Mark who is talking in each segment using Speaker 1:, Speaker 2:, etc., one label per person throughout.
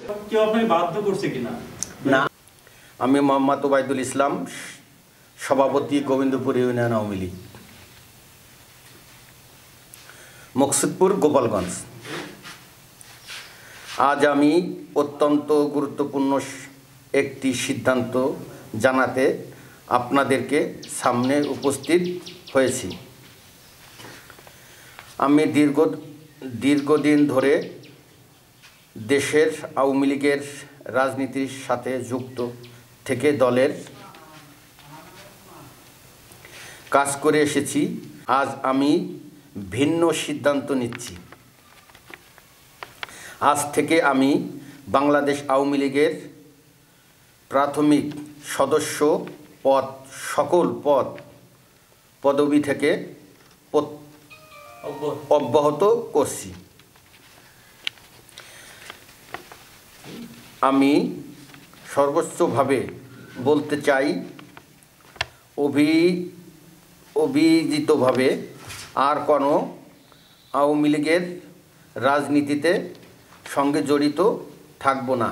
Speaker 1: কেউ আপনাকে বাধ্য করছে কিনা?
Speaker 2: না, আমি মোহাম্মদ ওবায়দুল ইসলাম, সভাপতি গোবিন্দপুর ইউনিয়ন আওয়ামী লীগ, মকসুদপুর, গোপালগঞ্জ। আজ আমি অত্যন্ত গুরুত্বপূর্ণ একটি সিদ্ধান্ত জানাতে আপনাদেরকে সামনে উপস্থিত হয়েছি। আমি দীর্ঘদিন ধরে দেশের আওয়ামী লীগের রাজনীতির সাথে যুক্ত থেকে দলের কাজ করে এসেছি। আজ আমি ভিন্ন সিদ্ধান্ত নিচ্ছি। আজ থেকে আমি বাংলাদেশ আওয়ামী লীগের প্রাথমিক সদস্য পদ সকল পদবি থেকে অব্যাহত করছি। আমি সর্বোচ্চভাবে বলতে চাই, অভিজিতভাবে আর কোনো আওয়ামী লীগের রাজনীতিতে সঙ্গে জড়িত থাকব না।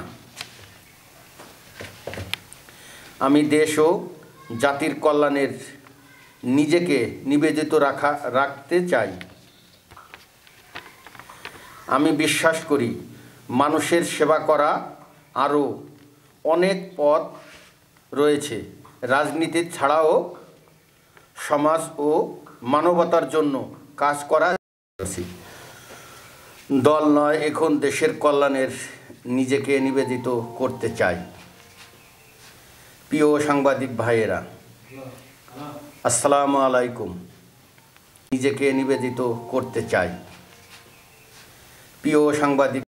Speaker 2: আমি দেশ ও জাতির কল্যাণের নিজেকে নিবেদিত রাখতে চাই। আমি বিশ্বাস করি মানুষের সেবা করা আরও অনেক পথ রয়েছে। রাজনীতি ছাড়াও সমাজ ও মানবতার জন্য কাজ করা দল নয়, এখন দেশের কল্যাণের নিজেকে নিবেদিত করতে চাই। প্রিয় সাংবাদিক ভাইয়েরা, আসসালামু আলাইকুম। নিজেকে নিবেদিত করতে চাই। প্রিয় সাংবাদিক